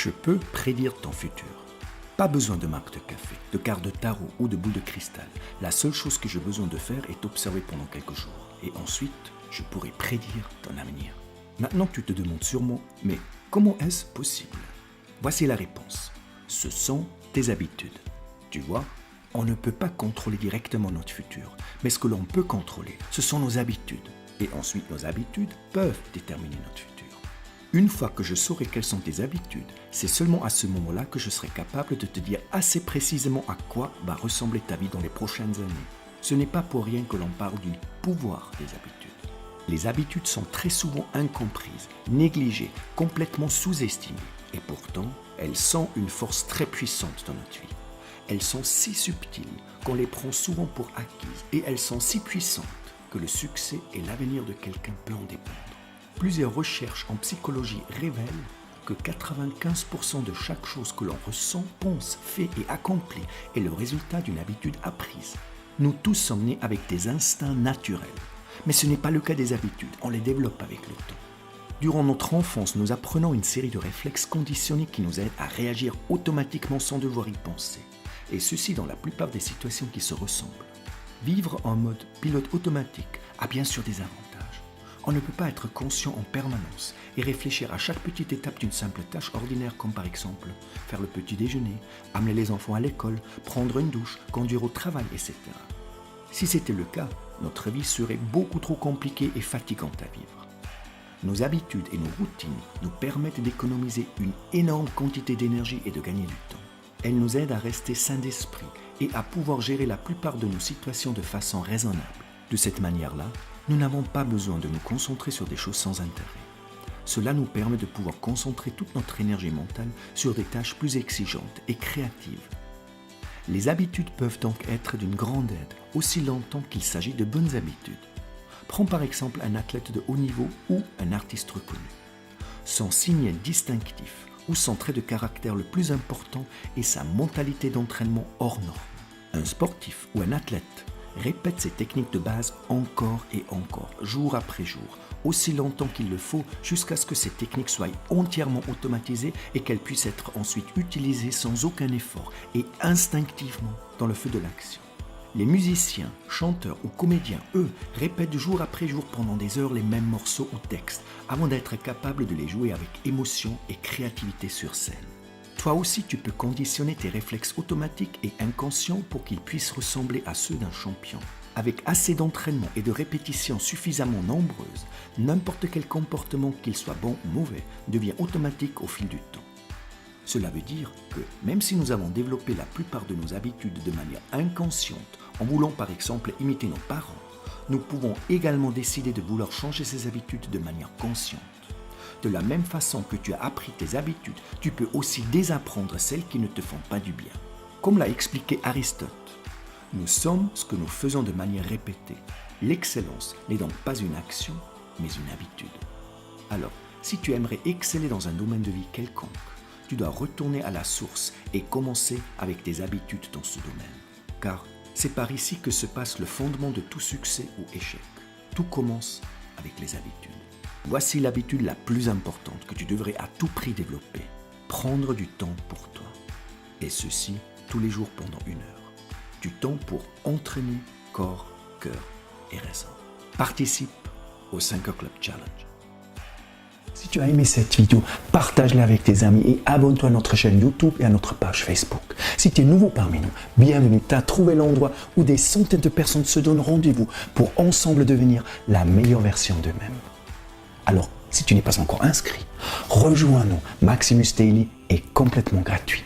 Je peux prédire ton futur. Pas besoin de marque de café, de carte de tarot ou de boule de cristal. La seule chose que j'ai besoin de faire est observer pendant quelques jours. Et ensuite, je pourrai prédire ton avenir. Maintenant, tu te demandes sûrement, mais comment est-ce possible? Voici la réponse. Ce sont tes habitudes. Tu vois, on ne peut pas contrôler directement notre futur. Mais ce que l'on peut contrôler, ce sont nos habitudes. Et ensuite, nos habitudes peuvent déterminer notre futur. Une fois que je saurai quelles sont tes habitudes, c'est seulement à ce moment-là que je serai capable de te dire assez précisément à quoi va ressembler ta vie dans les prochaines années. Ce n'est pas pour rien que l'on parle du pouvoir des habitudes. Les habitudes sont très souvent incomprises, négligées, complètement sous-estimées. Et pourtant, elles sont une force très puissante dans notre vie. Elles sont si subtiles qu'on les prend souvent pour acquises. Et elles sont si puissantes que le succès et l'avenir de quelqu'un peut en dépendre. Plusieurs recherches en psychologie révèlent que 95% de chaque chose que l'on ressent, pense, fait et accomplit est le résultat d'une habitude apprise. Nous tous sommes nés avec des instincts naturels. Mais ce n'est pas le cas des habitudes, on les développe avec le temps. Durant notre enfance, nous apprenons une série de réflexes conditionnés qui nous aident à réagir automatiquement sans devoir y penser. Et ceci dans la plupart des situations qui se ressemblent. Vivre en mode pilote automatique a bien sûr des avantages. On ne peut pas être conscient en permanence et réfléchir à chaque petite étape d'une simple tâche ordinaire comme par exemple faire le petit déjeuner, amener les enfants à l'école, prendre une douche, conduire au travail, etc. Si c'était le cas, notre vie serait beaucoup trop compliquée et fatigante à vivre. Nos habitudes et nos routines nous permettent d'économiser une énorme quantité d'énergie et de gagner du temps. Elles nous aident à rester sains d'esprit et à pouvoir gérer la plupart de nos situations de façon raisonnable. De cette manière-là, nous n'avons pas besoin de nous concentrer sur des choses sans intérêt. Cela nous permet de pouvoir concentrer toute notre énergie mentale sur des tâches plus exigeantes et créatives. Les habitudes peuvent donc être d'une grande aide, aussi longtemps qu'il s'agit de bonnes habitudes. Prends par exemple un athlète de haut niveau ou un artiste reconnu. Son signe distinctif ou son trait de caractère le plus important est sa mentalité d'entraînement hors norme. Un sportif ou un athlète répète ses techniques de base encore et encore, jour après jour, aussi longtemps qu'il le faut, jusqu'à ce que ces techniques soient entièrement automatisées et qu'elles puissent être ensuite utilisées sans aucun effort et instinctivement dans le feu de l'action. Les musiciens, chanteurs ou comédiens, eux, répètent jour après jour pendant des heures les mêmes morceaux ou textes avant d'être capables de les jouer avec émotion et créativité sur scène. Toi aussi, tu peux conditionner tes réflexes automatiques et inconscients pour qu'ils puissent ressembler à ceux d'un champion. Avec assez d'entraînement et de répétitions suffisamment nombreuses, n'importe quel comportement, qu'il soit bon ou mauvais, devient automatique au fil du temps. Cela veut dire que même si nous avons développé la plupart de nos habitudes de manière inconsciente, en voulant par exemple imiter nos parents, nous pouvons également décider de vouloir changer ces habitudes de manière consciente. De la même façon que tu as appris tes habitudes, tu peux aussi désapprendre celles qui ne te font pas du bien. Comme l'a expliqué Aristote, nous sommes ce que nous faisons de manière répétée. L'excellence n'est donc pas une action, mais une habitude. Alors, si tu aimerais exceller dans un domaine de vie quelconque, tu dois retourner à la source et commencer avec tes habitudes dans ce domaine. Car c'est par ici que se passe le fondement de tout succès ou échec. Tout commence avec les habitudes. Voici l'habitude la plus importante que tu devrais à tout prix développer. Prendre du temps pour toi. Et ceci tous les jours pendant 1 heure. Du temps pour entraîner corps, cœur et raison. Participe au 5 Club Challenge. Si tu as aimé cette vidéo, partage-la avec tes amis et abonne-toi à notre chaîne YouTube et à notre page Facebook. Si tu es nouveau parmi nous, bienvenue, tu as trouvé l'endroit où des centaines de personnes se donnent rendez-vous pour ensemble devenir la meilleure version d'eux-mêmes. Alors, si tu n'es pas encore inscrit, rejoins-nous. Maximus Daily est complètement gratuit.